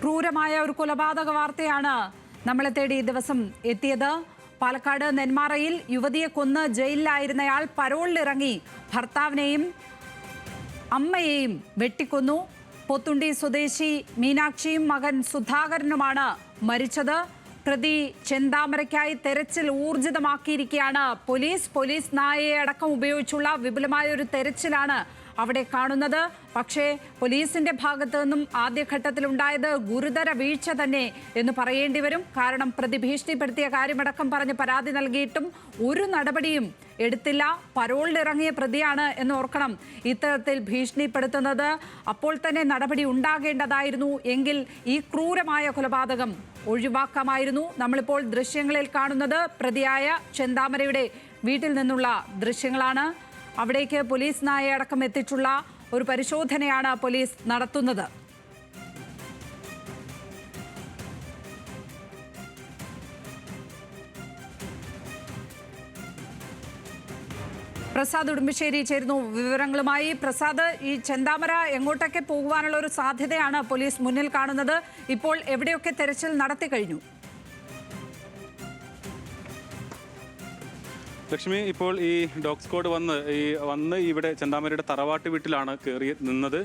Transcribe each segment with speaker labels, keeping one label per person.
Speaker 1: ക്രൂരമായ ഒരു കൊലപാതക വാർത്തയാണ് നമ്മളെ തേടി ഈ ദിവസം എത്തിയത്. പാലക്കാട് നെന്മാറയിൽ യുവതിയെ കൊന്ന് ജയിലിലായിരുന്നയാൾ പരോളിലിറങ്ങി ഭർത്താവിനെയും അമ്മയെയും വെട്ടിക്കൊന്നു. പോത്തുണ്ടി സ്വദേശി മീനാക്ഷിയും മകൻ സുധാകരനുമാണ് മരിച്ചത്. പ്രതി ചെന്താമരയ്ക്കായി തെരച്ചിൽ ഊർജിതമാക്കിയിരിക്കുകയാണ് പോലീസ് നായയെ അടക്കം ഉപയോഗിച്ചുള്ള വിപുലമായ ഒരു തെരച്ചിലാണ് അവിടെ കാണുന്നത്. പക്ഷേ പോലീസിന്റെ ഭാഗത്തു നിന്നും ആദ്യഘട്ടത്തിലുണ്ടായത് ഗുരുതര വീഴ്ച തന്നെ എന്ന് പറയേണ്ടി വരും. കാരണം പ്രതി ഭീഷണിപ്പെടുത്തിയ കാര്യമടക്കം പറഞ്ഞ് പരാതി നൽകിയിട്ടും ഒരു നടപടിയും എടുത്തില്ല. പരോളിലിറങ്ങിയ പ്രതിയാണ് എന്ന് ഓർക്കണം ഇത്തരത്തിൽ ഭീഷണിപ്പെടുത്തുന്നത്. അപ്പോൾ തന്നെ നടപടി ഉണ്ടാകേണ്ടതായിരുന്നു. എങ്കിൽ ഈ ക്രൂരമായ കൊലപാതകം ഒഴിവാക്കാമായിരുന്നു. നമ്മളിപ്പോൾ ദൃശ്യങ്ങളിൽ കാണുന്നത് പ്രതിയായ ചെന്താമരയുടെ വീട്ടിൽ നിന്നുള്ള ദൃശ്യങ്ങളാണ്. അവിടേക്ക് പോലീസ് നായയെ അടക്കം എത്തിച്ചുള്ള ഒരു പരിശോധനയാണ് പോലീസ് നടത്തുന്നത്. പ്രസാദ് ഉടുമ്പശ്ശേരി ചേരുന്നു വിവരങ്ങളുമായി. പ്രസാദ്, ഈ ചെന്താമര എങ്ങോട്ടൊക്കെ പോകുവാനുള്ള ഒരു സാധ്യതയാണ് പോലീസ് മുന്നിൽ കാണുന്നത്? ഇപ്പോൾ എവിടെയൊക്കെ തെരച്ചിൽ നടത്തി കഴിഞ്ഞു?
Speaker 2: ലക്ഷ്മി, ഇപ്പോൾ ഈ ഡോഗ് സ്ക്വാഡ് വന്ന് ഇവിടെ ചെന്താമരയുടെ തറവാട്ട് വീട്ടിലാണ് കയറി നിന്നത്.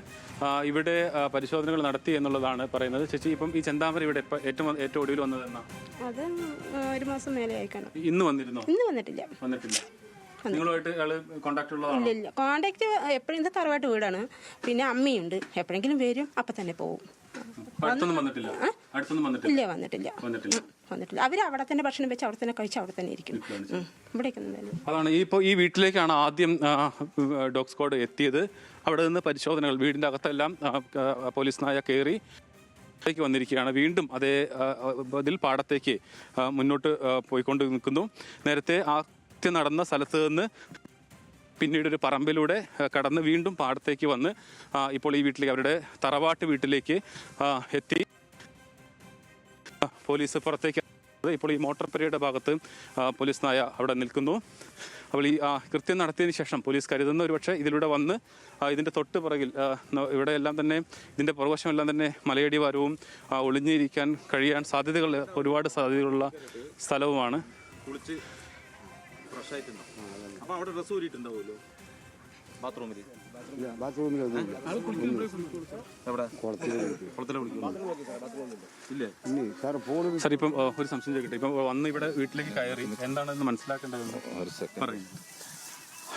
Speaker 2: ഇവിടെ പരിശോധനകൾ നടത്തി എന്നുള്ളതാണ് പറയുന്നത്. ചേച്ചി, ഇപ്പം ഈ ചെന്താമര ഇവിടെ ഏറ്റവും ഒടുവിൽ വന്നതെന്നാ?
Speaker 3: അത് ഒരു മാസം മേലെ ആയിക്കാണ്.
Speaker 2: ഇന്ന് വന്നിരുന്നോ?
Speaker 3: ഇന്ന് വന്നിട്ടില്ല.
Speaker 2: നിങ്ങളുമായിട്ട് കോണ്ടാക്ട് ഉള്ളതാണോ?
Speaker 3: ഇല്ല, കോണ്ടാക്ട് എപ്പോഴും ഇത് തറവാട്ട് വീടാണ്. പിന്നെ അമ്മയുണ്ട്, എപ്പോഴെങ്കിലും വരും, അപ്പം തന്നെ പോകും. ഇല്ല, വന്നിട്ടില്ല. അവര് അവിടെ തന്നെ ഭക്ഷണം വെച്ച് അവിടെ തന്നെ കഴിച്ച് അവിടെ തന്നെ ഇരിക്കും. ഇവിടേക്ക്
Speaker 2: അതാണ് ഈ വീട്ടിലേക്കാണ് ആദ്യം ഡോഗ് സ്ക്വാഡ് എത്തിയത്. അവിടെ നിന്ന് പരിശോധനകൾ വീടിന്റെ അകത്തെല്ലാം പോലീസ് നായ കയറി വന്നിരിക്കുകയാണ്. വീണ്ടും അതേ ഇതിൽ പാടത്തേക്ക് മുന്നോട്ട് പോയിക്കൊണ്ട് നിൽക്കുന്നു. നേരത്തെ നടന്ന സ്ഥലത്ത് നിന്ന് പിന്നീട് ഒരു പറമ്പിലൂടെ കടന്ന് വീണ്ടും പാടത്തേക്ക് വന്ന് ഇപ്പോൾ ഈ വീട്ടിലേക്ക്, അവരുടെ തറവാട്ട് വീട്ടിലേക്ക് എത്തി. പോലീസ് പുറത്തേക്ക് ഇപ്പോൾ ഈ മോട്ടോർ പുരയുടെ ഭാഗത്ത് പോലീസ് നായ അവിടെ നിൽക്കുന്നു. അപ്പോൾ ഈ കൃത്യം നടത്തിയതിന് ശേഷം പോലീസ് കരുതുന്ന ഒരുപക്ഷെ ഇതിലൂടെ വന്ന് ഇതിൻ്റെ തൊട്ട് പുറകിൽ ഇവിടെ എല്ലാം തന്നെ, ഇതിൻ്റെ പുറവശമെല്ലാം തന്നെ മലയടിവാരവും ഒളിഞ്ഞിരിക്കാൻ കഴിയാൻ ഒരുപാട് സാധ്യതകളുള്ള സ്ഥലവുമാണ്.
Speaker 4: അപ്പൊ അവിടെ ഡ്രസ് ഊരിട്ടുണ്ടാവുമല്ലോ ബാത്റൂമിൽ.
Speaker 2: സാർ, ഇപ്പം ഒരു സംശയം ചോദിക്കട്ടെ. ഇപ്പം വന്ന് ഇവിടെ വീട്ടിലേക്ക് കയറി എന്താണെന്ന് മനസ്സിലാക്കേണ്ടതെന്ന് പറയും.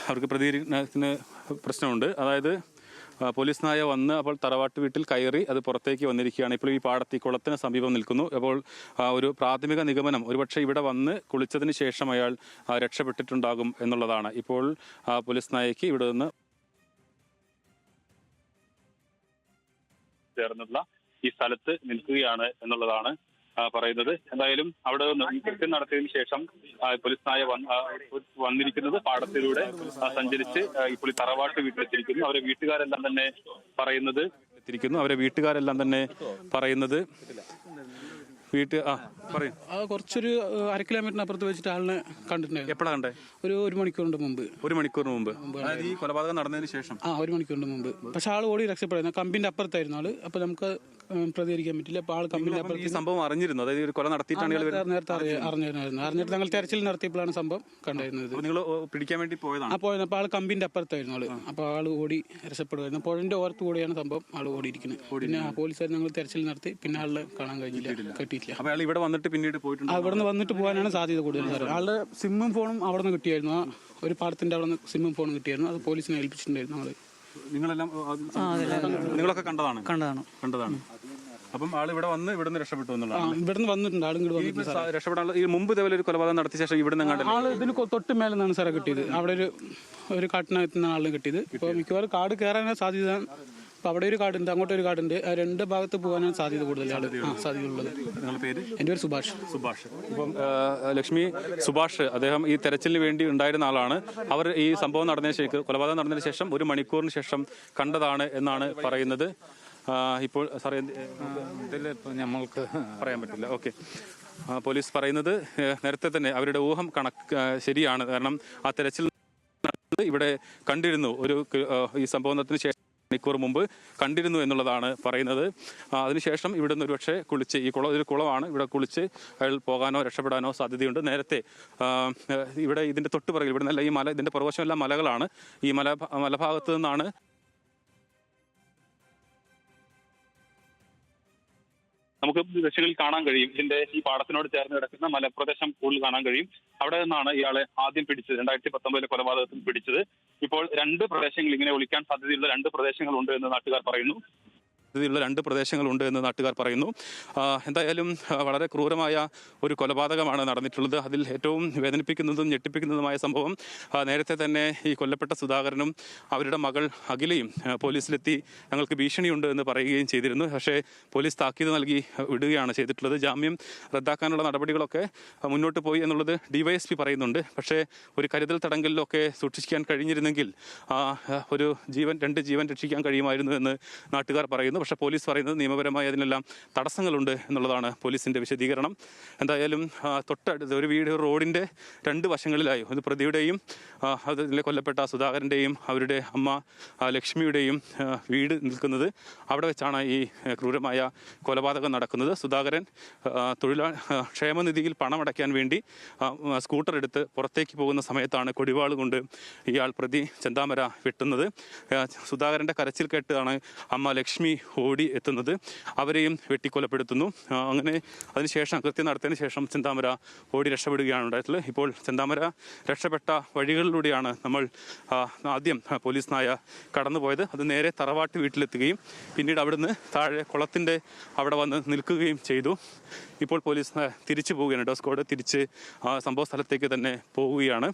Speaker 2: അവർക്ക് പ്രതികരണത്തിന് പ്രശ്നമുണ്ട്. അതായത് പോലീസ് നായ വന്ന് അപ്പോൾ തറവാട്ട് വീട്ടിൽ കയറി അത് പുറത്തേക്ക് വന്നിരിക്കുകയാണ്. ഇപ്പോൾ ഈ പാടത്ത് കുളത്തിന് സമീപം നിൽക്കുന്നു. അപ്പോൾ ഒരു പ്രാഥമിക നിഗമനം ഒരുപക്ഷെ ഇവിടെ വന്ന് കുളിച്ചതിന് ശേഷം അയാൾ രക്ഷപ്പെട്ടിട്ടുണ്ടാകും എന്നുള്ളതാണ്. ഇപ്പോൾ പോലീസ് നായയ്ക്ക് ഇവിടെ നിന്ന് ചേർന്നുള്ള ഈ സ്ഥലത്ത് നിൽക്കുകയാണ് എന്നുള്ളതാണ് പറയുന്നത്. എന്തായാലും അവിടെ കൃത്യം നടത്തിയതിനു ശേഷം പോലീസ് നായ വന്നിരിക്കുന്നത് പാടത്തിലൂടെ സഞ്ചരിച്ച് ഇപ്പോൾ ഈ തറവാട്ട് വീട്ടിലെത്തിയിരിക്കുന്നു. അവരെ വീട്ടുകാരെല്ലാം തന്നെ പറയുന്നത്
Speaker 5: കുറച്ചൊരു 1/2 കിലോമീറ്ററിനപ്പുറത്ത് വെച്ചിട്ട് ആളിനെ കണ്ടിട്ടുണ്ടായിരുന്നു.
Speaker 2: എപ്പോഴാണ് കണ്ടേ?
Speaker 5: ഒരു മണിക്കൂറിന് മുമ്പ്.
Speaker 2: ഈ കൊലപാതകം നടന്നതിന് ശേഷം
Speaker 5: 1 മണിക്കൂറിന് മുമ്പ്. പക്ഷെ ആൾ ഓടി രക്ഷപ്പെടുന്നു. കമ്പിന്റെ അപ്പുറത്തായിരുന്നു ആള്. അപ്പൊ നമുക്ക് പ്രതികരിക്കാൻ പറ്റില്ല. അപ്പൊ ആൾ കമ്പിന്റെ അപ്പുറത്ത്.
Speaker 2: ഈ സംഭവം അറിഞ്ഞിരുന്നു? അതായത് ഒരു കൊല നടത്തിയിട്ടാണ്
Speaker 5: നേരത്തെ അറിഞ്ഞിട്ട് ഞങ്ങൾ തെരച്ചിൽ നടത്തിയപ്പോഴാണ് സംഭവം കണ്ടായിരുന്നത്.
Speaker 2: നിങ്ങൾ പിടിക്കാൻ വേണ്ടി പോയതാണ്?
Speaker 5: പോയത്. അപ്പൊ ആൾ കമ്പിന്റെ അപ്പുറത്തായിരുന്നു ആള്. അപ്പൊ ആള് ഓടി രക്ഷപ്പെടുമായിരുന്നു. പുഴന്റെ ഓരത്ത് കൂടെയാണ് സംഭവം ആൾ ഓടിയിരിക്കുന്നത്. പിന്നെ പോലീസുകാർ ഞങ്ങൾ തെരച്ചിൽ നടത്തി. പിന്നെ ആളെ കാണാൻ കഴിഞ്ഞില്ല, കിട്ടിയില്ല.
Speaker 2: അപ്പൊ അയാൾ ഇവിടെ വന്നിട്ട് പിന്നീട് പോയിട്ടുണ്ട്?
Speaker 5: അവിടെ നിന്ന് വന്നിട്ട് പോകാനാണ് സാധ്യത കൂടുതൽ സാർ. ആളുടെ സിമ്മും ഫോണും അവിടെ നിന്ന് കിട്ടിയായിരുന്നു. ഒരു പാടത്തിന്റെ അവിടെ നിന്ന് സിമ്മും ഫോണും കിട്ടിയായിരുന്നു. അത് പോലീസിനെ ഏൽപ്പിച്ചിട്ടുണ്ടായിരുന്നു ആള്.
Speaker 2: നിങ്ങളൊക്കെ കണ്ടതാണ്. അപ്പം ആൾ ഇവിടെ വന്ന് ഇവിടുന്ന് രക്ഷപ്പെട്ടു എന്നുള്ളതാണ്.
Speaker 5: ഇവിടുന്ന് വന്നിട്ടുണ്ട് ആൾ.
Speaker 2: രക്ഷപ്പെടാനുള്ള ഈ മുമ്പ് ഇതേപോലെ ഒരു കൊലപാതകം നടത്തിയ ശേഷം ഇവിടുന്ന്
Speaker 5: ആള് ഇതിന് തൊട്ട് മേലെ നിന്നാണ് സാറെ കിട്ടിയത്. അവിടെ ഒരു കാട്ടിനകത്ത് നിന്നാണ് ആളിന് കിട്ടിയത്. ഇപ്പൊ മിക്കവാറും കാട് കയറാനാണ് സാധ്യത. അപ്പൊ അവിടെ ഒരു കാടുണ്ട്, അങ്ങോട്ട് ഒരു കാടുണ്ട്. 2 ഭാഗത്ത് പോകാനാണ് സാധ്യത കൂടുതൽ സാധ്യതയുള്ളത്.
Speaker 2: നിങ്ങളുടെ പേര്?
Speaker 5: എൻ്റെ പേര് സുഭാഷ്.
Speaker 2: ഇപ്പം ലക്ഷ്മി, സുഭാഷ് അദ്ദേഹം ഈ തെരച്ചിലിന് വേണ്ടി ഉണ്ടായിരുന്ന ആളാണ്. അവർ ഈ സംഭവം കൊലപാതകം നടന്നതിന് ശേഷം 1 മണിക്കൂറിന് ശേഷം കണ്ടതാണ് എന്നാണ് പറയുന്നത്. ഇപ്പോൾ സാറേ നമ്മൾക്ക് പറയാൻ പറ്റില്ല. ഓക്കെ, പോലീസ് പറയുന്നത് നേരത്തെ തന്നെ അവരുടെ ഊഹം ശരിയാണ്. കാരണം ആ തെരച്ചിൽ ഇവിടെ കണ്ടിരുന്നു. ഈ സംഭവത്തിന് ശേഷം മണിക്കൂർ മുമ്പ് കണ്ടിരുന്നു എന്നുള്ളതാണ് പറയുന്നത്. അതിനുശേഷം ഇവിടെ നിന്ന് ഒരുപക്ഷെ കുളിച്ച് ഒരു കുളമാണ്, ഇവിടെ കുളിച്ച് അയാൾ പോകാനോ രക്ഷപ്പെടാനോ സാധ്യതയുണ്ട്. നേരത്തെ ഇവിടെ ഇതിൻ്റെ തൊട്ടുപിറകിൽ ഇവിടെ നിന്നല്ല, ഈ മല ഇതിൻ്റെ പുറവശമെല്ലാം മലകളാണ്. ഈ മലഭാഗത്ത് നിന്നാണ് നമുക്ക് ദൃശ്യങ്ങളിൽ കാണാൻ കഴിയും. ഇതിന്റെ ഈ പാടത്തിനോട് ചേർന്ന് കിടക്കുന്ന മലപ്രദേശം കൂടുതൽ കാണാൻ കഴിയും. അവിടെ നിന്നാണ് ഇയാളെ ആദ്യം പിടിച്ചത്. 2019 കൊലപാതകത്തിൽ പിടിച്ചത്. ഇപ്പോൾ 2 പ്രദേശങ്ങൾ ഇങ്ങനെ ഒളിക്കാൻ സാധ്യതയുള്ള 2 പ്രദേശങ്ങളുണ്ട് എന്ന് നാട്ടുകാർ പറയുന്നു. എന്തായാലും വളരെ ക്രൂരമായ ഒരു കൊലപാതകമാണ് നടന്നിട്ടുള്ളത്. അതിൽ ഏറ്റവും വേദനിപ്പിക്കുന്നതും ഞെട്ടിപ്പിക്കുന്നതുമായ സംഭവം, നേരത്തെ തന്നെ ഈ കൊല്ലപ്പെട്ട സുധാകരനും അവരുടെ മകൾ അഖിലയും പോലീസിലെത്തി ഞങ്ങൾക്ക് ഭീഷണിയുണ്ട് എന്ന് പറയുകയും ചെയ്തിരുന്നു. പക്ഷേ പോലീസ് താക്കീത് നൽകി വിടുകയാണ് ചെയ്തിട്ടുള്ളത്. ജാമ്യം റദ്ദാക്കാനുള്ള നടപടികളൊക്കെ മുന്നോട്ട് പോയി എന്നുള്ളത് DYSP പറയുന്നുണ്ട്. പക്ഷേ ഒരു കരുതൽ തടങ്കലിലൊക്കെ സൂക്ഷിക്കാൻ കഴിഞ്ഞിരുന്നെങ്കിൽ ഒരു 2 ജീവൻ രക്ഷിക്കാൻ കഴിയുമായിരുന്നു എന്ന് നാട്ടുകാർ പറയുന്നു. പക്ഷേ പോലീസ് പറയുന്നത് നിയമപരമായി അതിനെല്ലാം തടസ്സങ്ങളുണ്ട് എന്നുള്ളതാണ് പോലീസിന്റെ വിശദീകരണം. എന്തായാലും തൊട്ടടുത്ത് ഒരു റോഡിന്റെ 2 വശങ്ങളിലായി ഒരു പ്രതിയുടെയും അതിൽ കൊല്ലപ്പെട്ട സുധാകരന്റെയും അവരുടെ അമ്മ ലക്ഷ്മിയുടെയും വീട് നിൽക്കുന്നത്. അവിടെ വെച്ചാണ് ഈ ക്രൂരമായ കൊലപാതകം നടക്കുന്നത്. സുധാകരൻ ക്ഷേമനിധിയിൽ പണമടയ്ക്കാൻ വേണ്ടി സ്കൂട്ടർ എടുത്ത് പുറത്തേക്ക് പോകുന്ന സമയത്താണ് കൊടിവാൾ കൊണ്ട് ഇയാൾ പ്രതി ചെന്താമര വെട്ടുന്നത്. സുധാകരന്റെ കരച്ചിൽ കേട്ടാണ് അമ്മ ലക്ഷ്മി ഓടി എത്തുന്നത്. അവരെയും വെട്ടിക്കൊലപ്പെടുത്തുന്നു. അങ്ങനെ അതിനുശേഷം കൃത്യം നടത്തിയതിനു ശേഷം ചെന്താമര ഓടി രക്ഷപ്പെടുകയാണ് ഉണ്ടായിട്ടുള്ളത്. ഇപ്പോൾ ചെന്താമര രക്ഷപ്പെട്ട വഴികളിലൂടെയാണ് നമ്മൾ ആദ്യം പോലീസ് നായ കടന്നുപോയത്. അത് നേരെ തറവാട്ട് വീട്ടിലെത്തുകയും പിന്നീട് അവിടുന്ന് താഴെ കുളത്തിൻ്റെ അവിടെ വന്ന് നിൽക്കുകയും ചെയ്തു. ഇപ്പോൾ പോലീസ് തിരിച്ചു പോവുകയാണ്. ഡോസ്കോഡ് തിരിച്ച് സംഭവ സ്ഥലത്തേക്ക് തന്നെ പോവുകയാണ്.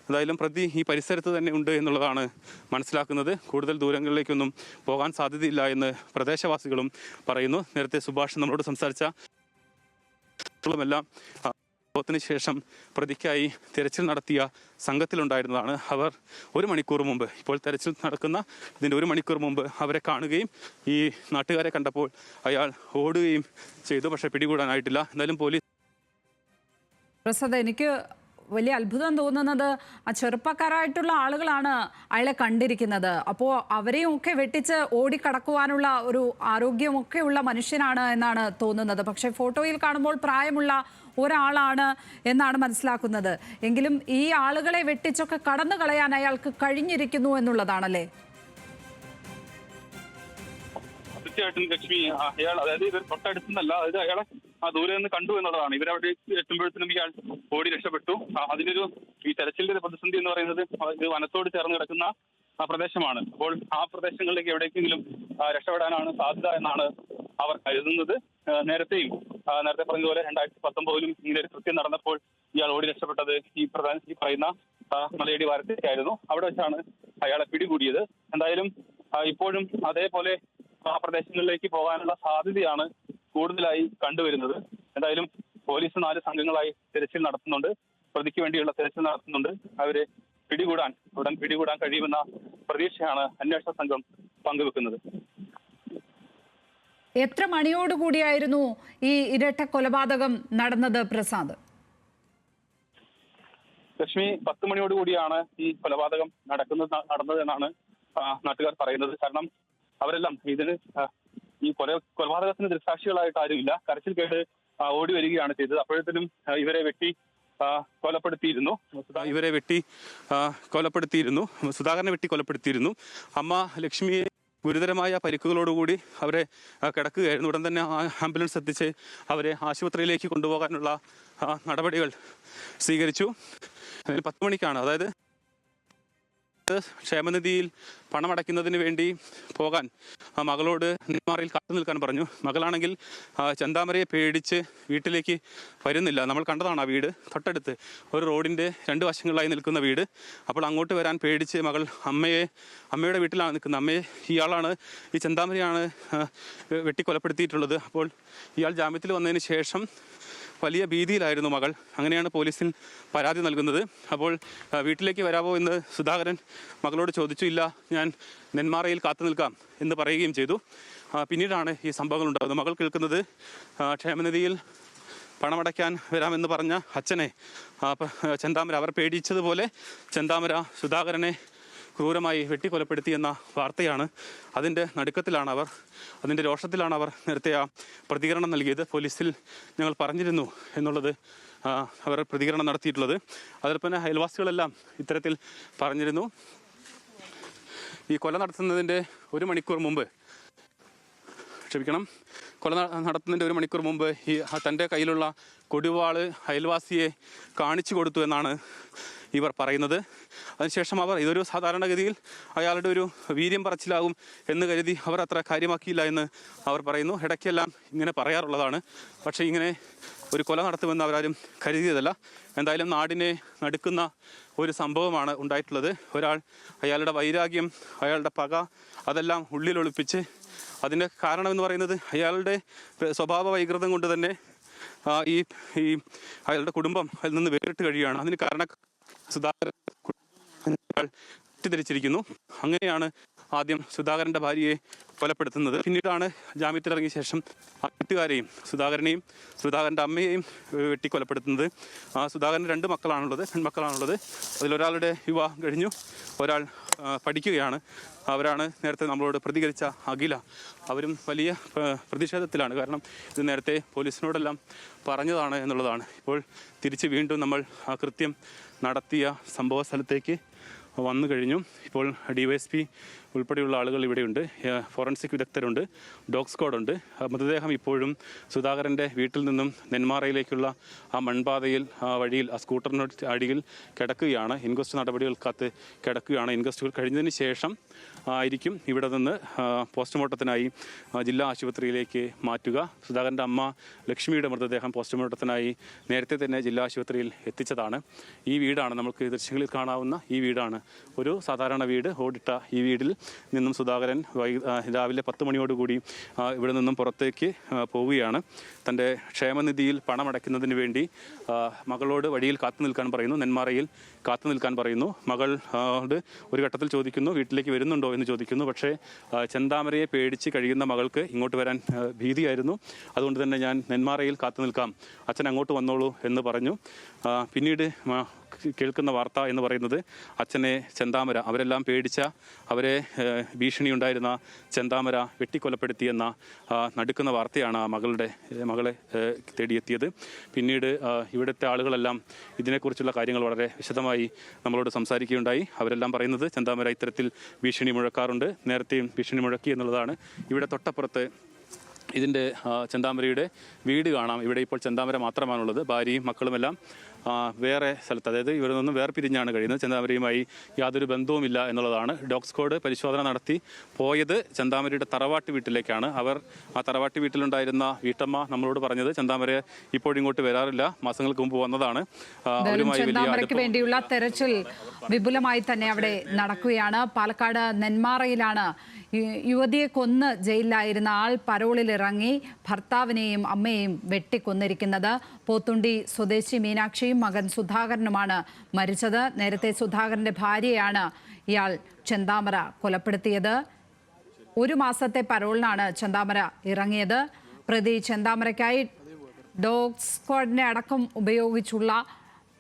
Speaker 2: എന്തായാലും പ്രതി ഈ പരിസരത്ത് തന്നെ ഉണ്ട് എന്നുള്ളതാണ് മനസ്സിലാക്കുന്നത്. കൂടുതൽ ദൂരങ്ങളിലേക്കൊന്നും പോകാൻ സാധ്യതയില്ല എന്ന് പ്രദേശവാസികളും പറയുന്നു. നേരത്തെ സുഭാഷ് നമ്മളോട് സംസാരിച്ച എല്ലാം സംഭവത്തിന് ശേഷം പ്രതിക്കായി തിരച്ചിൽ നടത്തിയ സംഘത്തിലുണ്ടായിരുന്നതാണ്. അവർ 1 മണിക്കൂർ മുമ്പ്, ഇപ്പോൾ തെരച്ചിൽ നടക്കുന്ന ഇതിൻ്റെ 1 മണിക്കൂർ മുമ്പ് അവരെ കാണുകയും ഈ നാട്ടുകാരെ കണ്ടപ്പോൾ അയാൾ ഓടുകയും ചെയ്തു. പക്ഷേ പിടികൂടാനായിട്ടില്ല. എന്തായാലും പോലീസ്
Speaker 1: പ്രസാദ്, എനിക്ക് വലിയ അത്ഭുതം തോന്നുന്നത് ആ ചെറുപ്പക്കാരായിട്ടുള്ള ആളുകളാണ് അയാളെ കണ്ടിരിക്കുന്നത്. അപ്പോൾ അവരെയും ഒക്കെ വെട്ടിച്ച് ഓടിക്കടക്കുവാനുള്ള ഒരു ആരോഗ്യമൊക്കെ ഉള്ള മനുഷ്യനാണ് എന്നാണ് തോന്നുന്നത്. പക്ഷേ ഫോട്ടോയിൽ കാണുമ്പോൾ പ്രായമുള്ള ഒരാളാണ് എന്നാണ് മനസ്സിലാക്കുന്നത്. എങ്കിലും ഈ ആളുകളെ വെട്ടിച്ചൊക്കെ കടന്നു കളയാൻ അയാൾക്ക് കഴിഞ്ഞിരിക്കുന്നു എന്നുള്ളതാണല്ലേ?
Speaker 2: തീർച്ചയായിട്ടും ലക്ഷ്മി, അയാൾ അതായത് ഇവർ തൊട്ടടുത്തുനിന്നല്ല, അതായത് അയാളെ ദൂരെ നിന്ന് കണ്ടു എന്നുള്ളതാണ്. ഇവരവിടെ എത്തുമ്പോഴത്തേനും ഇയാൾ ഓടി രക്ഷപ്പെട്ടു. അതിനൊരു ഈ തെരച്ചിലിന്റെ പ്രതിസന്ധി എന്ന് പറയുന്നത് ഇത് വനത്തോട് ചേർന്ന് കിടക്കുന്ന പ്രദേശമാണ്. അപ്പോൾ ആ പ്രദേശങ്ങളിലേക്ക് എവിടേക്കെങ്കിലും രക്ഷപ്പെടാനാണ് സാധ്യത എന്നാണ് അവർ കരുതുന്നത്. നേരത്തെ പറഞ്ഞതുപോലെ 2019 ഇങ്ങനെ ഒരു കൃത്യം നടന്നപ്പോൾ ഇയാൾ ഓടി രക്ഷപ്പെട്ടത് ഈ പറയുന്ന മലയടി വാരത്തേക്കായിരുന്നു. അവിടെ വെച്ചാണ് അയാളെ പിടികൂടിയത്. എന്തായാലും ഇപ്പോഴും അതേപോലെ ആ പ്രദേശങ്ങളിലേക്ക് പോകാനുള്ള സാധ്യതയാണ് കൂടുതലായി കണ്ടുവരുന്നത്. എന്തായാലും പോലീസ് 4 സംഘങ്ങളായി തിരച്ചിൽ നടത്തുന്നുണ്ട്. പ്രതിക്ക് വേണ്ടിയുള്ള തിരച്ചിൽ നടത്തുന്നുണ്ട്. അവരെ ഉടൻ പിടികൂടാൻ കഴിയുമെന്ന പ്രതീക്ഷയാണ് അന്വേഷണ സംഘം പങ്കുവെക്കുന്നത്.
Speaker 1: എത്ര മണിയോടുകൂടിയായിരുന്നു ഈ ഇരട്ട കൊലപാതകം നടന്നത് പ്രസാദ്?
Speaker 2: ലക്ഷ്മി, 10 മണിയോടുകൂടിയാണ് ഈ കൊലപാതകം നടന്നത് എന്നാണ് നാട്ടുകാർ പറയുന്നത്. കാരണം അവരെല്ലാം ഇതിന് ഈ കൊലപാതകത്തിന് ദൃക്സാക്ഷികളായിട്ട് ആരുമില്ല. കരച്ചിൽ കേട്ട് ഓടി വരികയാണ് ചെയ്തത്. അപ്പോഴത്തേനും ഇവരെ വെട്ടി കൊലപ്പെടുത്തിയിരുന്നു. സുധാകരനെ വെട്ടി കൊലപ്പെടുത്തിയിരുന്നു. അമ്മ ലക്ഷ്മിയെ ഗുരുതരമായ പരിക്കുകളോടുകൂടി അവരെ കിടക്കുകയായിരുന്നു. ഉടൻ തന്നെ ആംബുലൻസ് എത്തിച്ച് അവരെ ആശുപത്രിയിലേക്ക് കൊണ്ടുപോകാനുള്ള നടപടികൾ സ്വീകരിച്ചു. 10 മണിക്കാണ്, അതായത് ക്ഷേമനിധിയിൽ പണമടയ്ക്കുന്നതിന് വേണ്ടി പോകാൻ മകളോട് നെന്മാറയിൽ കാത്തു നിൽക്കാൻ പറഞ്ഞു. മകളാണെങ്കിൽ ചെന്താമരയെ പേടിച്ച് വീട്ടിലേക്ക് വരുന്നില്ല. നമ്മൾ കണ്ടതാണ് ആ വീട്, തൊട്ടടുത്ത് ഒരു റോഡിൻ്റെ 2 വശങ്ങളിലായി നിൽക്കുന്ന വീട്. അപ്പോൾ അങ്ങോട്ട് വരാൻ പേടിച്ച് മകൾ അമ്മയുടെ വീട്ടിലാണ് നിൽക്കുന്നത്. ഇയാളാണ്, ഈ ചെന്താമരയാണ് വെട്ടിക്കൊലപ്പെടുത്തിയിട്ടുള്ളത്. അപ്പോൾ ഇയാൾ ജാമ്യത്തിൽ വന്നതിന് ശേഷം വലിയ ഭീതിയിലായിരുന്നു മകൾ. അങ്ങനെയാണ് പോലീസിൽ പരാതി നൽകുന്നത്. അപ്പോൾ വീട്ടിലേക്ക് വരാമോ എന്ന് സുധാകരൻ മകളോട് ചോദിച്ചു. ഇല്ല, ഞാൻ നെന്മാറയിൽ കാത്തു നിൽക്കാം എന്ന് പറയുകയും ചെയ്തു. പിന്നീടാണ് ഈ സംഭവങ്ങൾ ഉണ്ടാകുന്നത്. മകൾ കേൾക്കുന്നത് ക്ഷേമനിധിയിൽ പണമടയ്ക്കാൻ വരാമെന്ന് പറഞ്ഞ അച്ഛനെ ചെന്താമര, അവർ പേടിച്ചതുപോലെ ചെന്താമര സുധാകരനെ ക്രൂരമായി വെട്ടിക്കൊലപ്പെടുത്തിയെന്ന വാർത്തയാണ്. അതിൻ്റെ നടുക്കത്തിലാണ് അവർ, അതിൻ്റെ രോഷത്തിലാണ് അവർ നേരത്തെ ആ പ്രതികരണം നൽകിയത്. പോലീസിൽ ഞങ്ങൾ പറഞ്ഞിരുന്നു എന്നുള്ളത് അവർ പ്രതികരണം നടത്തിയിട്ടുള്ളത്. അതോടൊപ്പം തന്നെ അയൽവാസികളെല്ലാം ഇത്തരത്തിൽ പറഞ്ഞിരുന്നു. ഈ കൊല നടത്തുന്നതിൻ്റെ ഒരു മണിക്കൂർ മുമ്പ് കൊല നടത്തുന്നതിൻ്റെ ഒരു മണിക്കൂർ മുമ്പ് ഈ തൻ്റെ കയ്യിലുള്ള കൊടുവാള് അയൽവാസിയെ കാണിച്ചു കൊടുത്തു എന്നാണ് ഇവർ പറയുന്നത്. അതിനുശേഷം അവർ ഇതൊരു സാധാരണഗതിയിൽ അയാളുടെ ഒരു വീര്യം പറച്ചിലാകും എന്ന് കരുതി അവർ അത്ര കാര്യമാക്കിയില്ല എന്ന് അവർ പറയുന്നു. ഇടയ്ക്കെല്ലാം ഇങ്ങനെ പറയാറുള്ളതാണ്, പക്ഷേ ഇങ്ങനെ ഒരു കൊല നടത്തുമെന്ന് അവരാരും കരുതിയതല്ല. എന്തായാലും നാടിനെ നടുക്കുന്ന ഒരു സംഭവമാണ് ഉണ്ടായിട്ടുള്ളത്. ഒരാൾ അയാളുടെ വൈരാഗ്യം, അയാളുടെ പക അതെല്ലാം ഉള്ളിലൊളിപ്പിച്ച്, അതിൻ്റെ കാരണമെന്ന് പറയുന്നത് അയാളുടെ സ്വഭാവ വൈകൃതം കൊണ്ട് തന്നെ ഈ അയാളുടെ കുടുംബം അതിൽ നിന്ന് വേറിട്ട് കഴിയുകയാണ്. അതിന് കാരണം സുധാകരൻ തെറ്റിദ്ധരിച്ചിരിക്കുന്നു. അങ്ങനെയാണ് ആദ്യം സുധാകരൻ്റെ ഭാര്യയെ കൊലപ്പെടുത്തുന്നത്. പിന്നീടാണ് ജാമ്യത്തിലിറങ്ങിയ ശേഷം ആ വീട്ടുകാരെയും സുധാകരനെയും സുധാകരൻ്റെ അമ്മയെയും വെട്ടിക്കൊലപ്പെടുത്തുന്നത്. സുധാകരന് 2 പെൺമക്കളാണുള്ളത്. അതിലൊരാളുടെ വിവാഹം കഴിഞ്ഞു, ഒരാൾ പഠിക്കുകയാണ്. അവരാണ് നേരത്തെ നമ്മളോട് പ്രതികരിച്ച അഖില. അവരും വലിയ പ്രതിഷേധത്തിലാണ്. കാരണം ഇത് നേരത്തെ പോലീസിനോടെല്ലാം പറഞ്ഞതാണ് എന്നുള്ളതാണ്. ഇപ്പോൾ തിരിച്ച് വീണ്ടും നമ്മൾ ആ കൃത്യം നടത്തിയ സംഭവ സ്ഥലത്തേക്ക് വന്നു കഴിഞ്ഞു. ഇപ്പോൾ DYSP ഉൾപ്പെടെയുള്ള ആളുകൾ ഇവിടെയുണ്ട്, ഫോറൻസിക് വിദഗ്ധരുണ്ട്, ഡോഗ് സ്ക്വാഡുണ്ട്. മൃതദേഹം ഇപ്പോഴും സുധാകരൻ്റെ വീട്ടിൽ നിന്നും നെന്മാറയിലേക്കുള്ള ആ മൺപാതയിൽ വഴിയിൽ ആ സ്കൂട്ടറിന് അടിയിൽ കിടക്കുകയാണ്. ഇൻക്വസ്റ്റ് നടപടികൾ കാത്ത് കിടക്കുകയാണ്. ഇൻക്വസ്റ്റുകൾ കഴിഞ്ഞതിന് ശേഷം ആയിരിക്കും ഇവിടെ നിന്ന് പോസ്റ്റ്മോർട്ടത്തിനായി ജില്ലാ ആശുപത്രിയിലേക്ക് മാറ്റുക. സുധാകരൻ്റെ അമ്മ ലക്ഷ്മിയുടെ മൃതദേഹം പോസ്റ്റ്മോർട്ടത്തിനായി നേരത്തെ തന്നെ ജില്ലാ ആശുപത്രിയിൽ എത്തിച്ചതാണ്. ഈ വീടാണ് നമുക്ക് ദൃശ്യങ്ങളിൽ കാണാവുന്ന ഈ വീടാണ്. ഒരു സാധാരണ വീട്, ഓടിട്ട ഈ വീടിൽ നിന്നും സുധാകരൻ രാവിലെ 10 മണിയോടുകൂടി ഇവിടെ നിന്നും പുറത്തേക്ക് പോവുകയാണ്. തൻ്റെ ക്ഷേമനിധിയിൽ പണമടയ്ക്കുന്നതിന് വേണ്ടി മകളോട് വഴിയിൽ കാത്തു നിൽക്കാൻ പറയുന്നു, നെന്മാറയിൽ കാത്തു നിൽക്കാൻ പറയുന്നു. മകളോട് ഒരു ഘട്ടത്തിൽ ചോദിക്കുന്നു, വീട്ടിലേക്ക് വരുന്നുണ്ടോ എന്ന് ചോദിക്കുന്നു. പക്ഷേ ചെന്താമരയെ പേടിച്ച് കഴിയുന്ന മകൾക്ക് ഇങ്ങോട്ട് വരാൻ ഭീതിയായിരുന്നു. അതുകൊണ്ട് തന്നെ ഞാൻ നെന്മാറയിൽ കാത്തു നിൽക്കാം, അച്ഛൻ അങ്ങോട്ട് വന്നോളൂ എന്ന് പറഞ്ഞു. പിന്നീട് കേൾക്കുന്ന വാർത്ത എന്ന് പറയുന്നത് അച്ഛനെ ചെന്താമര, അവരെല്ലാം പേടിച്ച, അവരെ ഭീഷണിയുണ്ടായിരുന്ന ചെന്താമര വെട്ടിക്കൊലപ്പെടുത്തിയെന്ന നടുക്കുന്ന വാർത്തയാണ് ആ മകളെ തേടിയെത്തിയത്. പിന്നീട് ഇവിടുത്തെ ആളുകളെല്ലാം ഇതിനെക്കുറിച്ചുള്ള കാര്യങ്ങൾ വളരെ വിശദമായി നമ്മളോട് സംസാരിക്കുകയുണ്ടായി. അവരെല്ലാം പറയുന്നത് ചെന്താമര ഇത്തരത്തിൽ ഭീഷണി മുഴക്കാറുണ്ട്, നേരത്തെയും ഭീഷണി മുഴക്കി എന്നുള്ളതാണ്. ഇവിടെ തൊട്ടപ്പുറത്ത് ഇതിൻ്റെ ചെന്താമരയുടെ വീട് കാണാം. ഇവിടെ ഇപ്പോൾ ചെന്താമര മാത്രമാണുള്ളത്. ഭാര്യയും മക്കളുമെല്ലാം വേറെ സ്ഥലത്ത്, അതായത് ഇവിടെ നിന്നും വേർപിരിഞ്ഞാണ് കഴിയുന്നത്. ചെന്താമരയുമായി യാതൊരു ബന്ധവുമില്ല എന്നുള്ളതാണ്. ഡോഗ് സ്ക്വാഡ് പരിശോധന നടത്തി പോയത് ചെന്താമരയുടെ തറവാട്ട് വീട്ടിലേക്കാണ്. ആ തറവാട്ട് വീട്ടിലുണ്ടായിരുന്ന വീട്ടമ്മ നമ്മളോട് പറഞ്ഞത് ചെന്താമര ഇപ്പോഴിങ്ങോട്ട് വരാറില്ല, മാസങ്ങൾക്ക് മുമ്പ് വന്നതാണ്.
Speaker 1: ചെന്താമരയ്ക്ക് വേണ്ടിയുള്ള തെരച്ചിൽ വിപുലമായി തന്നെ അവിടെ നടക്കുകയാണ്. പാലക്കാട് നെന്മാറയിലാണ് യുവതിയെ കൊന്ന് ജയിലിലായിരുന്ന ആൾ പരോളിലിറങ്ങി ഭർത്താവിനെയും അമ്മയെയും വെട്ടിക്കൊന്നിരിക്കുന്നത്. പോത്തുണ്ടി സ്വദേശി മീനാക്ഷിയും മകൻ സുധാകരനുമാണ് മരിച്ചത്. നേരത്തെ സുധാകരന്റെ ഭാര്യയാണ് ഇയാൾ ചെന്താമര കൊലപ്പെടുത്തിയത്. 1 മാസത്തെ പരോളിനാണ് ചെന്താമര ഇറങ്ങിയത്. പ്രതി ചെന്താമരയ്ക്കായി ഡോഗ് സ്ക്വാഡിനെ അടക്കം ഉപയോഗിച്ചുള്ള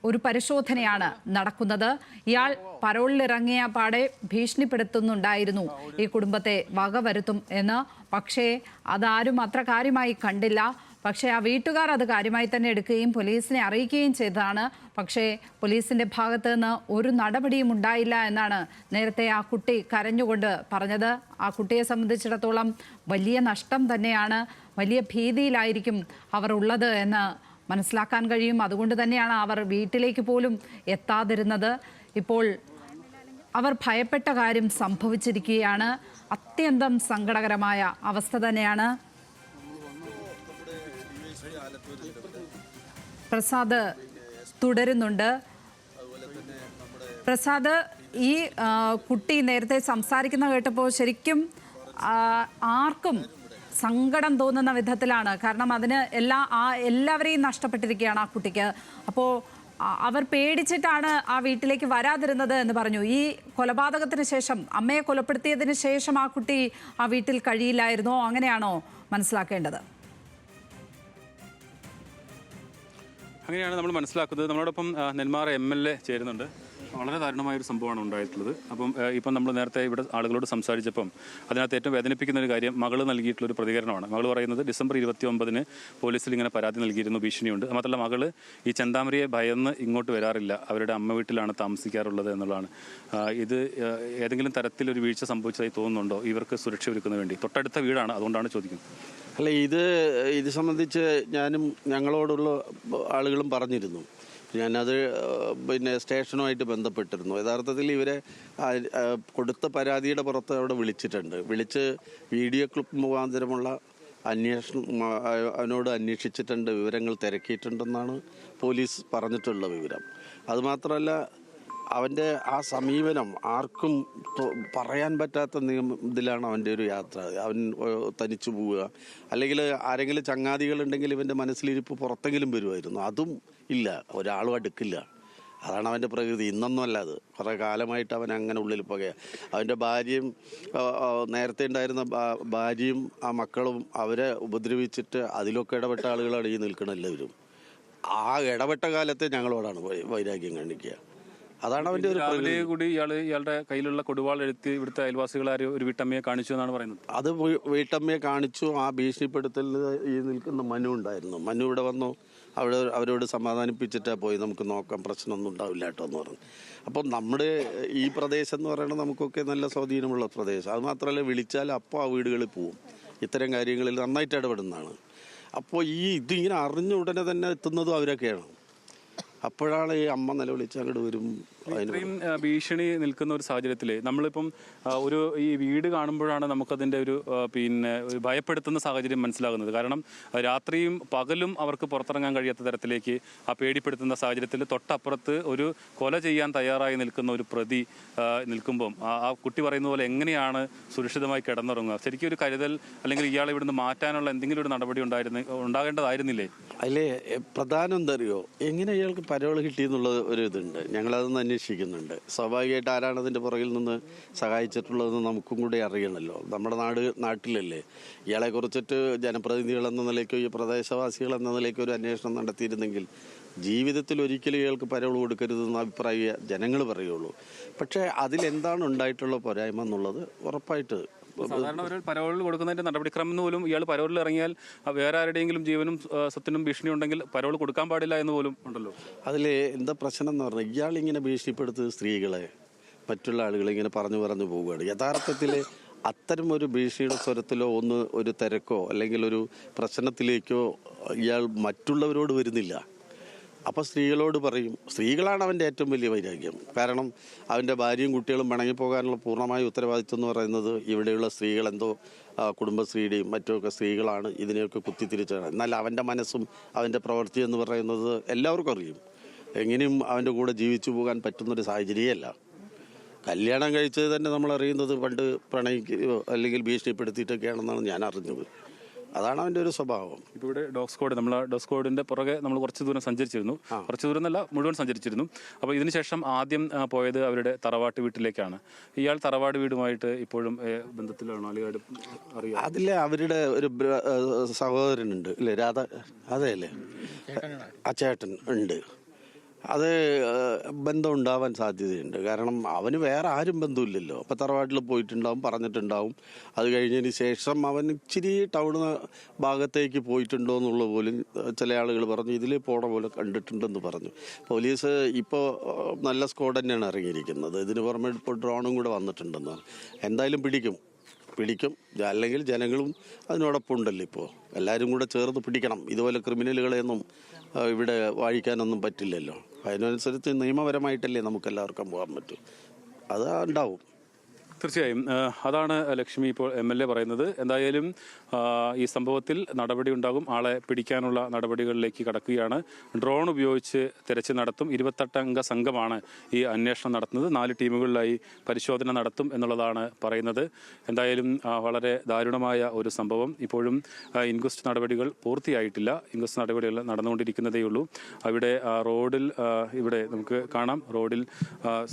Speaker 1: ഒരു പരിശോധനയാണ് നടക്കുന്നത്. ഇയാൾ പരോളിലിറങ്ങിയ പാടെ ഭീഷണിപ്പെടുത്തുന്നുണ്ടായിരുന്നു ഈ കുടുംബത്തെ വകവരുത്തും എന്ന്. പക്ഷേ അതാരും അത്ര കാര്യമായി കണ്ടില്ല. പക്ഷേ ആ വീട്ടുകാർ അത് കാര്യമായി തന്നെ എടുക്കുകയും പോലീസിനെ അറിയിക്കുകയും ചെയ്തതാണ്. പക്ഷേ പോലീസിൻ്റെ ഭാഗത്ത് നിന്ന് ഒരു നടപടിയും ഉണ്ടായില്ല എന്നാണ് നേരത്തെ ആ കുട്ടി കരഞ്ഞുകൊണ്ട് പറഞ്ഞത്. ആ കുട്ടിയെ സംബന്ധിച്ചിടത്തോളം വലിയ നഷ്ടം തന്നെയാണ്, വലിയ ഭീതിയിലായിരിക്കും അവർ ഉള്ളത് എന്ന് മനസ്സിലാക്കാൻ കഴിയും. അതുകൊണ്ട് തന്നെയാണ് അവർ വീട്ടിലേക്ക് പോലും എത്താതിരുന്നത്. ഇപ്പോൾ അവർ ഭയപ്പെട്ട കാര്യം സംഭവിച്ചിരിക്കുകയാണ്. അത്യന്തം സങ്കടകരമായ അവസ്ഥ തന്നെയാണ്. പ്രസാദ് തുടരുന്നുണ്ട്. പ്രസാദ്, ഈ കുട്ടി നേരത്തെ സംസാരിക്കുന്ന കേട്ടപ്പോൾ ശരിക്കും ആർക്കും സങ്കടം തോന്നുന്ന വിധത്തിലാണ്. കാരണം അതിന് എല്ലാവരെയും നഷ്ടപ്പെട്ടിരിക്കുകയാണ് ആ കുട്ടിക്ക്. അപ്പോൾ അവർ പേടിച്ചിട്ടാണ് ആ വീട്ടിലേക്ക് വരാതിരുന്നത് എന്ന് പറഞ്ഞു. ഈ കൊലപാതകത്തിന് ശേഷം, അമ്മയെ കൊലപ്പെടുത്തിയതിന് ശേഷം ആ കുട്ടി ആ വീട്ടിൽ കഴിയില്ലായിരുന്നോ? അങ്ങനെയാണോ മനസ്സിലാക്കേണ്ടത്?
Speaker 2: അങ്ങനെയാണ് നമ്മൾ മനസ്സിലാക്കുന്നത്. നമ്മളോടൊപ്പം നെന്മാറ MLA ചേരുന്നുണ്ട്. വളരെ ദാരുണമായ ഒരു സംഭവമാണ് ഉണ്ടായിട്ടുള്ളത്. അപ്പം ഇപ്പം നമ്മൾ നേരത്തെ ഇവിടെ ആളുകളോട് സംസാരിച്ചപ്പം അതിനകത്ത് ഏറ്റവും വേദനിപ്പിക്കുന്ന ഒരു കാര്യം മകള് നൽകിയിട്ടുള്ളൊരു പ്രതികരണമാണ്. മകൾ പറയുന്നത് ഡിസംബർ 29-ന് പോലീസിൽ ഇങ്ങനെ പരാതി നൽകിയിരുന്നു, ഭീഷണിയുണ്ട്. മാത്രമല്ല മകള് ഈ ചെന്താമരയെ ഭയന്ന് ഇങ്ങോട്ട് വരാറില്ല, അവരുടെ അമ്മ വീട്ടിലാണ് താമസിക്കാറുള്ളത് എന്നുള്ളതാണ്. ഇത് ഏതെങ്കിലും തരത്തിലൊരു വീഴ്ച സംഭവിച്ചതായി തോന്നുന്നുണ്ടോ ഇവർക്ക് സുരക്ഷ ഒരുക്കുന്നതിന് വേണ്ടി? തൊട്ടടുത്ത വീടാണ്, അതുകൊണ്ടാണ് ചോദിക്കുന്നത്.
Speaker 6: അല്ല, ഇത് സംബന്ധിച്ച് ഞാനും ഞങ്ങളോടുള്ള ആളുകളും പറഞ്ഞിരുന്നു. ഞാനത് സ്റ്റേഷനുമായിട്ട് ബന്ധപ്പെട്ടിരുന്നു. യഥാർത്ഥത്തിൽ ഇവരെ കൊടുത്ത പരാതിയുടെ പുറത്ത് അവിടെ വിളിച്ചിട്ടുണ്ട്. വിളിച്ച് വീഡിയോ ക്ലിപ്പ് മുഖാന്തരമുള്ള അവനോട് അന്വേഷിച്ചിട്ടുണ്ട്, വിവരങ്ങൾ തിരക്കിയിട്ടുണ്ടെന്നാണ് പോലീസ് പറഞ്ഞിട്ടുള്ള വിവരം. അതുമാത്രമല്ല, അവൻ്റെ ആ സമീപനം ആർക്കും പറയാൻ പറ്റാത്ത ഇതിലാണ് അവൻ്റെ ഒരു യാത്ര. അവൻ തനിച്ചു പോവുക, അല്ലെങ്കിൽ ആരെങ്കിലും ചങ്ങാതികളുണ്ടെങ്കിൽ ഇവൻ്റെ മനസ്സിലിരിപ്പ് പുറത്തെങ്കിലും വരുമായിരുന്നു. അതും ഇല്ല, ഒരാളും അടുക്കില്ല. അതാണ് അവൻ്റെ പ്രകൃതി. ഇന്നൊന്നും അല്ല, അത് കുറേ കാലമായിട്ട് അവൻ അങ്ങനെ ഉള്ളിൽ പോകുക. അവൻ്റെ ഭാര്യയും നേരത്തെ ഉണ്ടായിരുന്ന ഭാര്യയും ആ മക്കളും അവരെ ഉപദ്രവിച്ചിട്ട് അതിലൊക്കെ ഇടപെട്ട ആളുകളാണ് ഈ നിൽക്കുന്ന എല്ലാവരും. ആ ഇടപെട്ട കാലത്തെ ഞങ്ങളോടാണ് വൈരാഗ്യം കാണിക്കുക. അതാണ് അവൻ്റെ ഒരു
Speaker 2: രാവിലെ കൂടി ഇയാളുടെ കയ്യിലുള്ള കൊടുവാൾ എഴുത്തി ഇവിടുത്തെ അയൽവാസികളാരും ഒരു വീട്ടമ്മയെ കാണിച്ചു എന്നാണ് പറയുന്നത്.
Speaker 6: അത് വീട്ടമ്മയെ കാണിച്ചു. ആ ഭീഷണിപ്പെടുത്തലിൽ ഈ നിൽക്കുന്ന മനു ഉണ്ടായിരുന്നു. മനു ഇവിടെ വന്നു, അവരോട് സമാധാനിപ്പിച്ചിട്ടാണ് പോയി, നമുക്ക് നോക്കാം, പ്രശ്നമൊന്നും ഉണ്ടാവില്ല കേട്ടോ എന്ന് പറഞ്ഞു. അപ്പം നമ്മുടെ ഈ പ്രദേശം എന്ന് പറയുന്നത് നമുക്കൊക്കെ നല്ല സ്വാധീനമുള്ള പ്രദേശം. അത് മാത്രമല്ല, വിളിച്ചാൽ അപ്പോൾ ആ വീടുകളിൽ പോവും. ഇത്തരം കാര്യങ്ങളിൽ നന്നായിട്ട് ഇടപെടുന്നതാണ്. അപ്പോൾ ഇതിങ്ങനെ അറിഞ്ഞ ഉടനെ തന്നെ എത്തുന്നതും അവരൊക്കെയാണ്. അപ്പോഴാണ് ഈ അമ്മ നിലവിളിച്ച് അങ്ങോട്ട് വരും.
Speaker 2: ഇത്രയും ഭീഷണി നിൽക്കുന്ന ഒരു സാഹചര്യത്തിൽ നമ്മളിപ്പം ഈ വീട് കാണുമ്പോഴാണ് നമുക്കതിൻ്റെ ഒരു ഭയപ്പെടുത്തുന്ന സാഹചര്യം മനസ്സിലാകുന്നത്. കാരണം രാത്രിയും പകലും അവർക്ക് പുറത്തിറങ്ങാൻ കഴിയാത്ത തരത്തിലേക്ക് ആ പേടിപ്പെടുത്തുന്ന സാഹചര്യത്തിൽ തൊട്ടപ്പുറത്ത് ഒരു കൊല ചെയ്യാൻ തയ്യാറായി നിൽക്കുന്ന ഒരു പ്രതി നിൽക്കുമ്പം ആ കുട്ടി പറയുന്ന പോലെ എങ്ങനെയാണ് സുരക്ഷിതമായി കിടന്നുറങ്ങുക? ശരിക്കും ഒരു കരുതൽ, അല്ലെങ്കിൽ ഇയാളെ ഇവിടുന്ന് മാറ്റാനുള്ള എന്തെങ്കിലും ഒരു നടപടി ഉണ്ടാകേണ്ടതായിരുന്നില്ലേ?
Speaker 6: അതിലെ പ്രധാനം എന്താ അറിയോ, എങ്ങനെ ഇയാൾക്ക് പരോൾ കിട്ടിയെന്നുള്ള ഒരു ഇതുണ്ട്. ഞങ്ങളതൊന്ന് അന്വേഷിക്കുന്നുണ്ട്. സ്വാഭാവികമായിട്ട് ആരാണ് അതിൻ്റെ പുറകിൽ നിന്ന് സഹായിച്ചിട്ടുള്ളതെന്ന് നമുക്കും കൂടി അറിയണമല്ലോ. നമ്മുടെ നാട്ടിലല്ലേ. ഇയാളെ കുറിച്ചിട്ട് ജനപ്രതിനിധികൾ എന്ന നിലയ്ക്കോ ഈ പ്രദേശവാസികൾ എന്ന നിലയ്ക്കോ ഒരു അന്വേഷണം നടത്തിയിരുന്നെങ്കിൽ ജീവിതത്തിൽ ഒരിക്കലും ഇയാൾക്ക് പരോൾ കൊടുക്കരുതെന്ന് അഭിപ്രായ ജനങ്ങൾ പറയുള്ളൂ. പക്ഷേ അതിലെന്താണ് ഉണ്ടായിട്ടുള്ള പോരായ്മ എന്നുള്ളത് ഉറപ്പായിട്ട്
Speaker 2: സാധാരണ ഒരു പരോളിൽ കൊടുക്കുന്നതിന്റെ നടപടിക്രമം പോലും ഇയാൾ പരോളിൽ ഇറങ്ങിയാൽ വേറെ ആരുടെയെങ്കിലും ജീവനും സ്വത്തിനും ഭീഷണി ഉണ്ടെങ്കിൽ പരോൾ കൊടുക്കാൻ പാടില്ല എന്ന് പോലും ഉണ്ടല്ലോ.
Speaker 6: അതിൽ എന്താ പ്രശ്നം എന്ന് പറഞ്ഞാൽ, ഇയാളിങ്ങനെ ഭീഷണിപ്പെടുത്ത് സ്ത്രീകളെ, മറ്റുള്ള ആളുകളെ ഇങ്ങനെ പറഞ്ഞു പോവുകയാണ്. യഥാർത്ഥത്തിൽ അത്തരം ഒരു ഭീഷണിയുടെ സ്വരത്തിലോ ഒരു തിരക്കോ അല്ലെങ്കിൽ ഒരു പ്രശ്നത്തിലേക്കോ ഇയാൾ മറ്റുള്ളവരോട് വരുന്നില്ല. അപ്പോൾ സ്ത്രീകളോട് പറയും. സ്ത്രീകളാണ് അവൻ്റെ ഏറ്റവും വലിയ വൈരാഗ്യം. കാരണം അവൻ്റെ ഭാര്യയും കുട്ടികളും പിണങ്ങിപ്പോകാനുള്ള പൂർണ്ണമായ ഉത്തരവാദിത്വം എന്ന് പറയുന്നത് ഇവിടെയുള്ള സ്ത്രീകൾ, എന്തോ കുടുംബശ്രീയുടെയും മറ്റുമൊക്കെ സ്ത്രീകളാണ് ഇതിനെയൊക്കെ കുത്തിത്തിരിച്ചാണ്. എന്നാൽ അവൻ്റെ മനസ്സും അവൻ്റെ പ്രവൃത്തി എന്ന് പറയുന്നത് എല്ലാവർക്കും അറിയും. എങ്ങനെയും അവൻ്റെ കൂടെ ജീവിച്ചു പോകാൻ പറ്റുന്നൊരു സാഹചര്യമല്ല. കല്യാണം കഴിച്ചത് തന്നെ നമ്മൾ അറിയുന്നത് പണ്ട് പ്രണയിക്കുകയോ അല്ലെങ്കിൽ ഭീഷണിപ്പെടുത്തിയിട്ടൊക്കെയാണെന്നാണ് ഞാൻ അറിഞ്ഞത്. അതാണ് അവൻ്റെ ഒരു സ്വഭാവം.
Speaker 2: ഇപ്പോൾ ഇവിടെ ഡോഗ് സ്ക്വാഡ്, നമ്മൾ ഡോഗ് സ്ക്വാഡിന്റെ പുറകെ നമ്മൾ കുറച്ച് ദൂരം സഞ്ചരിച്ചിരുന്നു. കുറച്ച് ദൂരം എന്നല്ല, മുഴുവൻ സഞ്ചരിച്ചിരുന്നു. അപ്പോൾ ഇതിനുശേഷം ആദ്യം പോയത് അവരുടെ തറവാട്ട് വീട്ടിലേക്കാണ്. ഇയാൾ തറവാട് വീടുമായിട്ട് ഇപ്പോഴും ബന്ധത്തിലാണോ? അല്ലെങ്കിൽ അറിയാം,
Speaker 6: അതിലെ അവരുടെ ഒരു സഹോദരനുണ്ട് അല്ലേ, രാധ, അതെ അല്ലേ, ആ ചേട്ടൻ ഉണ്ട്. അത് ബന്ധം ഉണ്ടാവാൻ സാധ്യതയുണ്ട്. കാരണം അവന് വേറെ ആരും ബന്ധമില്ലല്ലോ. അപ്പം തറവാട്ടിൽ പോയിട്ടുണ്ടാവും, പറഞ്ഞിട്ടുണ്ടാവും. അത് കഴിഞ്ഞതിന് ശേഷം അവൻ ഇച്ചിരി ടൗൺ ഭാഗത്തേക്ക് പോയിട്ടുണ്ടോ എന്നുള്ള പോലും ചില ആളുകൾ പറഞ്ഞു. ഇതിൽ പോണ പോലെ കണ്ടിട്ടുണ്ടെന്ന് പറഞ്ഞു. പോലീസ് ഇപ്പോൾ നല്ല സ്ക്വാഡ് തന്നെയാണ് ഇറങ്ങിയിരിക്കുന്നത്. ഇതിന് പുറമെ ഇപ്പോൾ ഡ്രോണും കൂടെ വന്നിട്ടുണ്ടെന്നാണ്. എന്തായാലും പിടിക്കും. അല്ലെങ്കിൽ ജനങ്ങളും അതിനോടൊപ്പം ഉണ്ടല്ലോ. ഇപ്പോൾ എല്ലാവരും കൂടെ ചേർന്ന് പിടിക്കണം. ഇതുപോലെ ക്രിമിനലുകളെയൊന്നും ഇവിടെ വാഴിക്കാനൊന്നും പറ്റില്ലല്ലോ. അതിനനുസരിച്ച് നിയമപരമായിട്ടല്ലേ നമുക്കെല്ലാവർക്കും പോകാൻ പറ്റും. അത് ഉണ്ടാവും.
Speaker 2: തീർച്ചയായും അതാണ് ലക്ഷ്മി ഇപ്പോൾ MLA പറയുന്നത്. എന്തായാലും ഈ സംഭവത്തിൽ നടപടി ഉണ്ടാകും. ആളെ പിടിക്കാനുള്ള നടപടികളിലേക്ക് കടക്കുകയാണ്. ഡ്രോൺ ഉപയോഗിച്ച് തിരച്ചിൽ നടത്തും. 28 അംഗ സംഘമാണ് ഈ അന്വേഷണം നടത്തുന്നത്. 4 ടീമുകളിലായി പരിശോധന നടത്തും എന്നുള്ളതാണ് പറയുന്നത്. എന്തായാലും വളരെ ദാരുണമായ ഒരു സംഭവം. ഇപ്പോഴും ഇൻക്വസ്റ്റ് നടപടികൾ പൂർത്തിയായിട്ടില്ല. ഇൻക്വസ്റ്റ് നടപടികൾ നടന്നുകൊണ്ടിരിക്കുന്നതേ ഉള്ളൂ. അവിടെ റോഡിൽ ഇവിടെ നമുക്ക് കാണാം, റോഡിൽ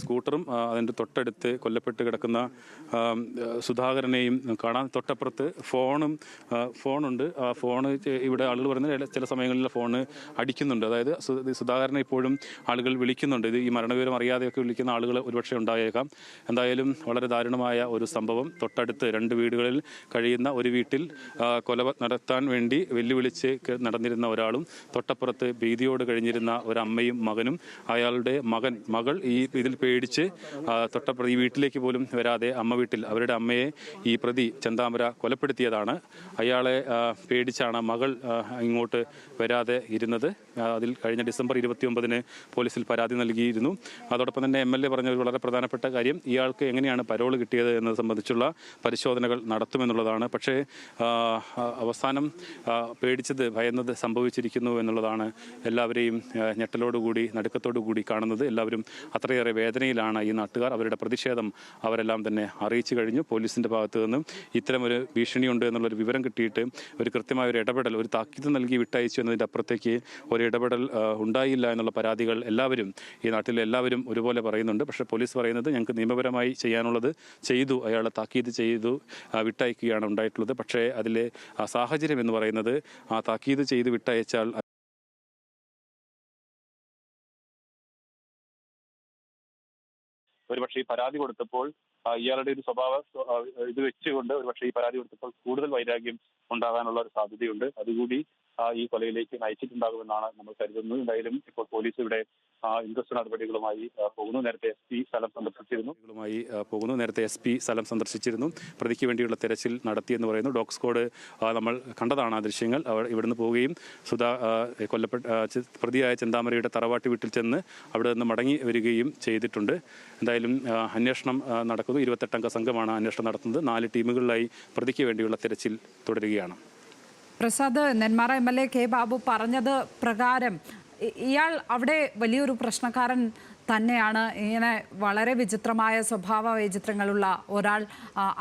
Speaker 2: സ്കൂട്ടറും അതിൻ്റെ തൊട്ടടുത്ത് കൊല്ലപ്പെട്ട് കിടക്കുന്ന സുധാകരനെയും കാണാൻ. തൊട്ടപ്പുറത്ത് ഫോണുണ്ട്. ആ ഫോണ് ഇവിടെ ആളുകൾ പറയുന്നത് ചില സമയങ്ങളിൽ ഫോണ് അടിക്കുന്നുണ്ട്. അതായത് സുധാകരനെ ഇപ്പോഴും ആളുകൾ വിളിക്കുന്നുണ്ട്. ഇത് ഈ മരണവിവരം അറിയാതെയൊക്കെ വിളിക്കുന്ന ആളുകൾ ഒരുപക്ഷെ ഉണ്ടായേക്കാം. എന്തായാലും വളരെ ദാരുണമായ ഒരു സംഭവം. തൊട്ടടുത്ത് 2 വീടുകളിൽ കഴിയുന്ന ഒരു വീട്ടിൽ കൊല നടത്താൻ വേണ്ടി വെല്ലുവിളിച്ച് നടന്നിരുന്ന ഒരാളും തൊട്ടപ്പുറത്ത് ഭീതിയോട് കഴിഞ്ഞിരുന്ന ഒരമ്മയും മകനും അയാളുടെ മകൾ ഇതിൽ പേടിച്ച് തൊട്ടപ്പുറത്ത് ഈ വീട്ടിലേക്ക് പോലും വരാതെ അമ്മ വീട്ടിൽ അവരുടെ അമ്മയെ ഈ പ്രതി ചെന്താമര കൊലപ്പെടുത്തിയതാണ്. അയാളെ പേടിച്ചാണ് മകൾ ഇങ്ങോട്ട് വരാതെ ഇരുന്നത്. അതിൽ കഴിഞ്ഞ ഡിസംബർ 29-ന് പോലീസിൽ പരാതി നൽകിയിരുന്നു. അതോടൊപ്പം തന്നെ MLA പറഞ്ഞ ഒരു വളരെ പ്രധാനപ്പെട്ട കാര്യം ഇയാൾക്ക് എങ്ങനെയാണ് പരോൾ കിട്ടിയത് എന്നത് സംബന്ധിച്ചുള്ള പരിശോധനകൾ നടത്തുമെന്നുള്ളതാണ്. പക്ഷേ അവസാനം പേടിച്ചത് ഭയന്നത് സംഭവിച്ചിരിക്കുന്നു എന്നുള്ളതാണ് എല്ലാവരെയും ഞെട്ടലോടുകൂടി നടുക്കത്തോടുകൂടി കാണുന്നത്. എല്ലാവരും അത്രയേറെ വേദനയിലാണ് ഈ നാട്ടുകാർ. അവരുടെ പ്രതിഷേധം അവരെല്ലാം തന്നെ അറിയിച്ചു കഴിഞ്ഞു. പോലീസിന്റെ ഭാഗത്ത് നിന്നും ഇത്തരമൊരു ഭീഷണിയുണ്ട് എന്നുള്ളൊരു വിവരം കിട്ടിയിട്ട് ഒരു കൃത്യമായ ഒരു ഇടപെടൽ, ഒരു താക്കീത് നൽകി വിട്ടയച്ചു എന്നതിൻ്റെ അപ്പുറത്തേക്ക് ഒരു ഇടപെടൽ ഉണ്ടായില്ല എന്നുള്ള പരാതികൾ എല്ലാവരും ഈ നാട്ടിലെ എല്ലാവരും ഒരുപോലെ പറയുന്നുണ്ട്. പക്ഷേ പോലീസ് പറയുന്നത് ഞങ്ങൾക്ക് നിയമപരമായി ചെയ്യാനുള്ളത് ചെയ്തു, അയാളെ താക്കീത് ചെയ്തു വിട്ടയക്കുകയാണ് ഉണ്ടായിട്ടുള്ളത്. പക്ഷേ അതിലെ സാഹചര്യം എന്ന് പറയുന്നത് ആ താക്കീത് ചെയ്ത് വിട്ടയച്ചാൽ ഒരുപക്ഷെ ഈ പരാതി കൊടുത്തപ്പോൾ ഇയാളുടെ ഒരു സ്വഭാവം ഇത് വെച്ചുകൊണ്ട് ഒരുപക്ഷെ ഈ പരാതി കൊടുത്തപ്പോൾ കൂടുതൽ വൈരാഗ്യം ഉണ്ടാകാനുള്ള ഒരു സാധ്യതയുണ്ട്. അതുകൂടി ഈ കൊലയിലേക്ക് നയിച്ചിട്ടുണ്ടാകുമെന്നാണ് നമ്മൾ കരുതുന്നത്. എന്തായാലും ഇപ്പോൾ പോലീസ് ഇവിടെ ഇൻക്വസ്റ്റ് നടപടികളുമായി പോകുന്നു. നേരത്തെ SP സ്ഥലം സന്ദർശിച്ചിരുന്നു. പ്രതിക്ക് വേണ്ടിയുള്ള തെരച്ചിൽ നടത്തിയെന്ന് പറയുന്നു. ഡോഗ് സ്ക്വാഡ് നമ്മൾ കണ്ടതാണ് ആ ദൃശ്യങ്ങൾ. ഇവിടുന്ന് പോവുകയും പ്രതിയായ ചെന്താമരയുടെ തറവാട്ട് വീട്ടിൽ ചെന്ന് അവിടെ നിന്ന് മടങ്ങി വരികയും ചെയ്തിട്ടുണ്ട്. എന്തായാലും അന്വേഷണം നടക്കുന്നു. 28-അംഗ സംഘമാണ് അന്വേഷണം നടത്തുന്നത്. 4 ടീമുകളിലായി പ്രതിക്ക് വേണ്ടിയുള്ള തെരച്ചിൽ തുടരുകയാണ്.
Speaker 1: Prasad, Nenmara MLA K. ബാബു പറഞ്ഞത് പ്രകാരം ഇയാൾ അവിടെ വലിയൊരു പ്രശ്നക്കാരൻ തന്നെയാണ്. ഇങ്ങനെ വളരെ വിചിത്രമായ സ്വഭാവ വൈചിത്രങ്ങളുള്ള ഒരാൾ.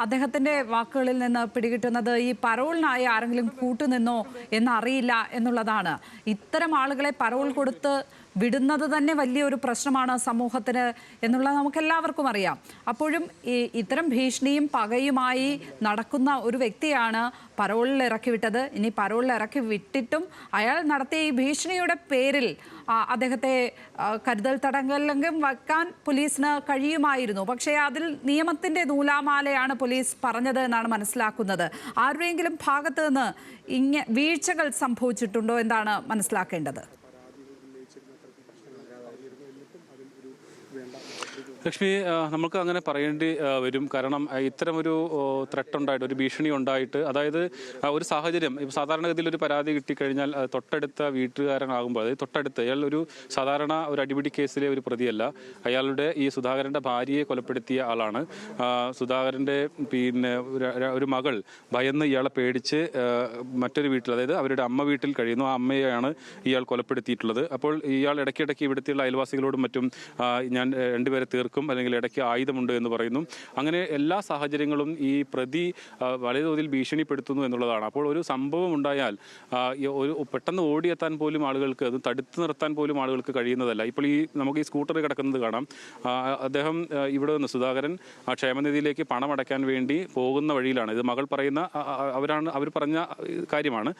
Speaker 1: അദ്ദേഹത്തിൻ്റെ വാക്കുകളിൽ നിന്ന് പിടികിട്ടുന്നത് ഈ പരോളിനായി ആരെങ്കിലും കൂട്ടുനിന്നോ എന്നറിയില്ല എന്നുള്ളതാണ്. ഇത്തരം ആളുകളെ പരോൾ കൊടുത്ത് വിടുന്നത് തന്നെ വലിയൊരു പ്രശ്നമാണ് സമൂഹത്തിന് എന്നുള്ളത് നമുക്കെല്ലാവർക്കും അറിയാം. അപ്പോഴും ഇത്തരം ഭീഷണിയും പകയുമായി നടക്കുന്ന ഒരു വ്യക്തിയാണ് പരോളിൽ ഇറക്കി വിട്ടത്. ഇനി പരോളിൽ ഇറക്കി വിട്ടിട്ടും അയാൾ നടത്തിയ ഈ ഭീഷണിയുടെ പേരിൽ അദ്ദേഹത്തെ കരുതൽ തടങ്കലിലെങ്കിലും വെക്കാൻ പോലീസിന് കഴിയുമായിരുന്നു. പക്ഷേ അതിൽ നിയമത്തിൻ്റെ നൂലാമാലയാണ് പോലീസ് പറഞ്ഞത് എന്നാണ് മനസ്സിലാക്കുന്നത്. ആരുടെയെങ്കിലും ഭാഗത്ത് നിന്ന് വീഴ്ചകൾ സംഭവിച്ചിട്ടുണ്ടോ എന്താണ് മനസ്സിലാക്കേണ്ടത്?
Speaker 2: ലക്ഷ്മി, നമുക്ക് അങ്ങനെ പറയേണ്ടി വരും. കാരണം ഇത്തരമൊരു ത്രെട്ട് ഉണ്ടായിട്ട്, ഒരു ഭീഷണി ഉണ്ടായിട്ട്, അതായത് ഒരു സാഹചര്യം സാധാരണഗതിയിൽ ഒരു പരാതി കിട്ടിക്കഴിഞ്ഞാൽ തൊട്ടടുത്ത വീട്ടുകാരനാകുമ്പോൾ, അതായത് തൊട്ടടുത്ത് അയാൾ ഒരു സാധാരണ ഒരു അടിപിടി കേസിലെ ഒരു പ്രതിയല്ല. അയാളുടെ ഈ സുധാകരൻ്റെ ഭാര്യയെ കൊലപ്പെടുത്തിയ ആളാണ്. സുധാകരൻ്റെ ഒരു മകൾ ഭയന്ന് ഇയാളെ പേടിച്ച് മറ്റൊരു വീട്ടിൽ, അതായത് അവരുടെ അമ്മ വീട്ടിൽ കഴിയുന്നു. ആ അമ്മയെയാണ് ഇയാൾ കൊലപ്പെടുത്തിയിട്ടുള്ളത്. അപ്പോൾ ഇയാൾ ഇടയ്ക്കിടയ്ക്ക് ഇവിടുത്തെയുള്ള അയൽവാസികളോടും മറ്റും ഞാൻ 2 പേരെ തീർക്കും, അല്ലെങ്കിൽ ഇടയ്ക്ക് ആയുധമുണ്ട് എന്ന് പറയുന്നു. അങ്ങനെ എല്ലാ സാഹചര്യങ്ങളും ഈ പ്രതി വളരെ തോതിൽ ഭീഷണിപ്പെടുത്തുന്നു എന്നുള്ളതാണ്. അപ്പോൾ ഒരു സംഭവം ഉണ്ടായാൽ പെട്ടെന്ന് ഓടിയെത്താൻ പോലും ആളുകൾക്ക്, അത് തടുത്തു നിർത്താൻ പോലും ആളുകൾക്ക് കഴിയുന്നതല്ല. ഇപ്പോൾ നമുക്ക് ഈ സ്കൂട്ടർ കിടക്കുന്നത് കാണാം. അദ്ദേഹം ഇവിടെ നിന്ന് സുധാകരൻ ക്ഷേമനിധിയിലേക്ക് പണം അടയ്ക്കാൻ വേണ്ടി പോകുന്ന വഴിയിലാണ്. ഇത് മകൾ പറയുന്ന അവർ പറഞ്ഞ കാര്യമാണ്.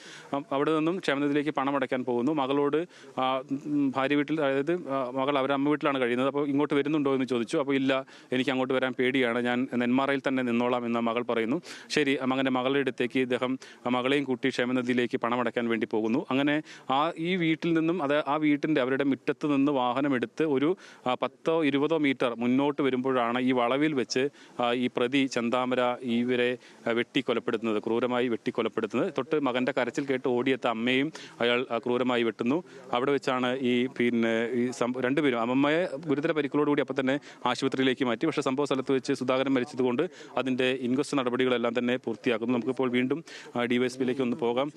Speaker 2: അവിടെ നിന്നും ക്ഷേമനിധിയിലേക്ക് പണം അടയ്ക്കാൻ പോകുന്നു. മകളോട് ഭാര്യ വീട്ടിൽ, അതായത് മകൾ അവരുടെ അമ്മ വീട്ടിലാണ് കഴിയുന്നത്, അപ്പോൾ ഇങ്ങോട്ട് വരുന്നുണ്ടോ എന്ന് ചോദിച്ചു. അപ്പോൾ ഇല്ല, എനിക്ക് അങ്ങോട്ട് വരാൻ പേടിയാണ്, ഞാൻ നെന്മാറയിൽ തന്നെ നിന്നോളാം എന്ന മകൾ പറയുന്നു. ശരി, അങ്ങനെ മകളുടെ അടുത്തേക്ക് ഇദ്ദേഹം മകളെയും കൂട്ടി ക്ഷേമനിധിയിലേക്ക് പണമടയ്ക്കാൻ വേണ്ടി പോകുന്നു. അങ്ങനെ ഈ വീട്ടിൽ നിന്നും, ആ വീട്ടിൻ്റെ അവരുടെ മുറ്റത്ത് നിന്ന് വാഹനമെടുത്ത് ഒരു 10-20 മീറ്റർ മുന്നോട്ട് വരുമ്പോഴാണ് ഈ വളവിൽ വെച്ച് ഈ പ്രതി ചെന്താമര ഇവരെ വെട്ടിക്കൊലപ്പെടുത്തുന്നത്, ക്രൂരമായി വെട്ടിക്കൊലപ്പെടുത്തുന്നത്. തൊട്ട് മകൻ്റെ കരച്ചിൽ കേട്ട് ഓടിയെത്ത അമ്മയും അയാൾ ക്രൂരമായി വെട്ടുന്നു. അവിടെ വെച്ചാണ് ഈ 2 പേരും, അമ്മയെ ഗുരുതര പരിക്കുകളോടുകൂടി അപ്പം തന്നെ ആശുപത്രിയിലേക്ക് മാറ്റി. പക്ഷേ സംഭവ സ്ഥലത്ത് വെച്ച് സുധാകരൻ മരിച്ചതുകൊണ്ട് അതിൻ്റെ ഇൻക്വസ്റ്റ് നടപടികളെല്ലാം തന്നെ പൂർത്തിയാക്കുന്നു. നമുക്കിപ്പോൾ വീണ്ടും DYSPയിലേക്ക് ഒന്ന് പോകാം.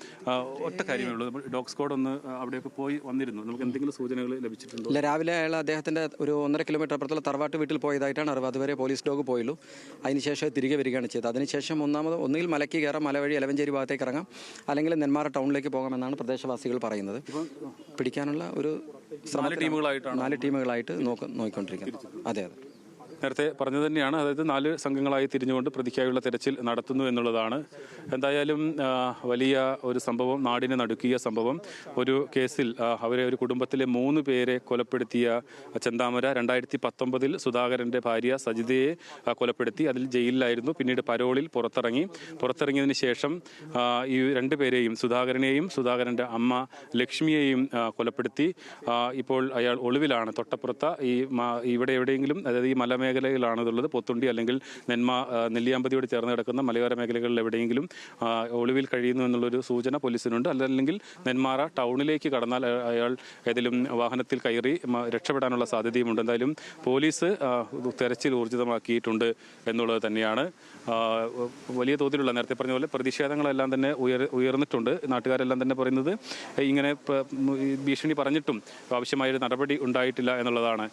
Speaker 2: ഒറ്റ കാര്യമേ ഉള്ളൂ, ഡോഗ് സ്ക്വാഡ് ഒന്ന് അവിടെയൊക്കെ പോയി വന്നിരുന്നു. നമുക്ക് എന്തെങ്കിലും സൂചനകൾ ലഭിച്ചിട്ടുണ്ടോ?
Speaker 7: ഇല്ല, രാവിലെ അയാൾ അദ്ദേഹത്തിൻ്റെ ഒരു 1.5 കിലോമീറ്റർ അപ്പുറത്തുള്ള തറവാട്ട് വീട്ടിൽ പോയതായിട്ടാണ് അറിവ്. അതുവരെ പോലീസ് ഡോഗ് പോയുള്ളൂ. അതിനുശേഷം തിരികെ വരികയാണ് ചെയ്തത്. അതിനുശേഷം ഒന്നുകിൽ മലയ്ക്ക് കയറാം, മല വഴി എലവഞ്ചേരി ഭാഗത്തേക്ക് ഇറങ്ങാം, അല്ലെങ്കിൽ നെന്മാറ ടൗണിലേക്ക് പോകാമെന്നാണ് പ്രദേശവാസികൾ പറയുന്നത്. പിടിക്കാനുള്ള ഒരു
Speaker 2: 4 ടീമുകളായിട്ട്
Speaker 7: നോക്കിക്കൊണ്ടിരിക്കുന്നത്. അതെ.
Speaker 2: നേരത്തെ പറഞ്ഞു തന്നെയാണ്. അതായത് 4 സംഘങ്ങളായി തിരിഞ്ഞുകൊണ്ട് പ്രതിക്കായുള്ള തെരച്ചിൽ നടത്തുന്നു എന്നുള്ളതാണ്. എന്തായാലും വലിയ ഒരു സംഭവം, നാടിനെ നടുക്കിയ സംഭവം. ഒരു കേസിൽ അവരെ ഒരു കുടുംബത്തിലെ 3 പേരെ കൊലപ്പെടുത്തിയ ചെന്താമര 2019 സുധാകരൻ്റെ ഭാര്യ സജിതയെ കൊലപ്പെടുത്തി. അതിൽ ജയിലിലായിരുന്നു. പിന്നീട് പരോളിൽ പുറത്തിറങ്ങിയതിന് ശേഷം ഈ 2 പേരെയും, സുധാകരനെയും സുധാകരൻ്റെ അമ്മ ലക്ഷ്മിയെയും കൊലപ്പെടുത്തി. ഇപ്പോൾ അയാൾ ഒളിവിലാണ്. തൊട്ടപ്പുറത്ത് ഇവിടെ എവിടെയെങ്കിലും, അതായത് ഈ മലമേഖലയിലാണ് ഇതുള്ളത്. പൊത്തുണ്ടി അല്ലെങ്കിൽ നെല്ലിയാമ്പതിയോട് ചേർന്ന് കിടക്കുന്ന മലയോര മേഖലകളിൽ എവിടെയെങ്കിലും ഒളിവിൽ കഴിയുന്നു എന്നുള്ളൊരു സൂചന പോലീസിനുണ്ട്. അതല്ലെങ്കിൽ നെന്മാറ ടൗണിലേക്ക് കടന്നാൽ അയാൾ ഏതെങ്കിലും വാഹനത്തിൽ കയറി രക്ഷപ്പെടാനുള്ള സാധ്യതയുമുണ്ട്. എന്തായാലും പോലീസ് തെരച്ചിൽ ഊർജിതമാക്കിയിട്ടുണ്ട് എന്നുള്ളത് തന്നെയാണ്. വലിയ തോതിലുള്ള, നേരത്തെ പറഞ്ഞ പോലെ പ്രതിഷേധങ്ങളെല്ലാം തന്നെ ഉയർന്നിട്ടുണ്ട്. നാട്ടുകാരെല്ലാം തന്നെ പറയുന്നത് ഇങ്ങനെ ഭീഷണി പറഞ്ഞിട്ടും ആവശ്യമായൊരു നടപടി ഉണ്ടായിട്ടില്ല എന്നുള്ളതാണ്.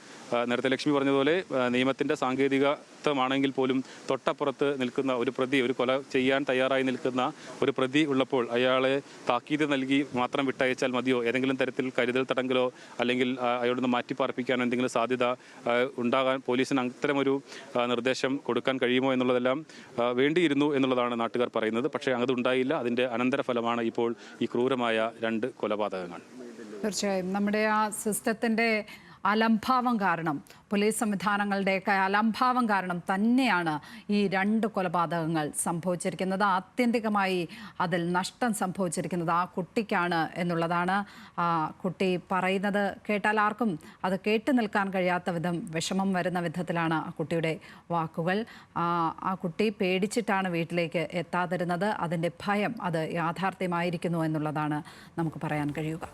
Speaker 2: നേരത്തെ ലക്ഷ്മി പറഞ്ഞതുപോലെ നിയമത്തിൻ്റെ സാങ്കേതികത്വമാണെങ്കിൽ പോലും തൊട്ടപ്പുറത്ത് നിൽക്കുന്ന ഒരു പ്രതി, ഒരു കൊല ചെയ്യാൻ തയ്യാറായി നിൽക്കുന്ന ഒരു പ്രതി ഉള്ളപ്പോൾ അയാളെ താക്കീത് നൽകി മാത്രം വിട്ടയച്ചാൽ മതിയോ? ഏതെങ്കിലും തരത്തിൽ കരുതൽ തടങ്കലോ അല്ലെങ്കിൽ അയാളൊന്ന് മാറ്റിപ്പാർപ്പിക്കാനോ എന്തെങ്കിലും സാധ്യത ഉണ്ടാകാൻ പോലീസിന് അത്തരമൊരു നിർദ്ദേശം കൊടുക്കാൻ കഴിയുമോ എന്നുള്ളതെല്ലാം വേണ്ടിയിരുന്നു എന്നുള്ളതാണ് നാട്ടുകാർ പറയുന്നത്. പക്ഷേ അതുണ്ടായില്ല. അതിൻ്റെ അനന്തരഫലമാണ് ഇപ്പോൾ ഈ ക്രൂരമായ 2 കൊലപാതകങ്ങൾ.
Speaker 1: തീർച്ചയായും നമ്മുടെ ആ സിസ്റ്റത്തിൻ്റെ അലംഭാവം കാരണം, പോലീസ് സംവിധാനങ്ങളുടെയൊക്കെ അലംഭാവം കാരണം തന്നെയാണ് ഈ 2 കൊലപാതകങ്ങൾ സംഭവിച്ചിരിക്കുന്നത്. ആത്യന്തികമായി അതിൽ നഷ്ടം സംഭവിച്ചിരിക്കുന്നത് ആ കുട്ടിക്കാണ് എന്നുള്ളതാണ്. കുട്ടി പറയുന്നത് കേട്ടാൽ ആർക്കും അത് കേട്ടു നിൽക്കാൻ കഴിയാത്ത വിധം വിഷമം വരുന്ന വിധത്തിലാണ് ആ കുട്ടിയുടെ വാക്കുകൾ. ആ കുട്ടി പേടിച്ചിട്ടാണ് വീട്ടിലേക്ക് എത്താതിരുന്നത്. അതിൻ്റെ ഭയം അത് യാഥാർത്ഥ്യമായിരിക്കുന്നു എന്നുള്ളതാണ് നമുക്ക് പറയാൻ കഴിയുക.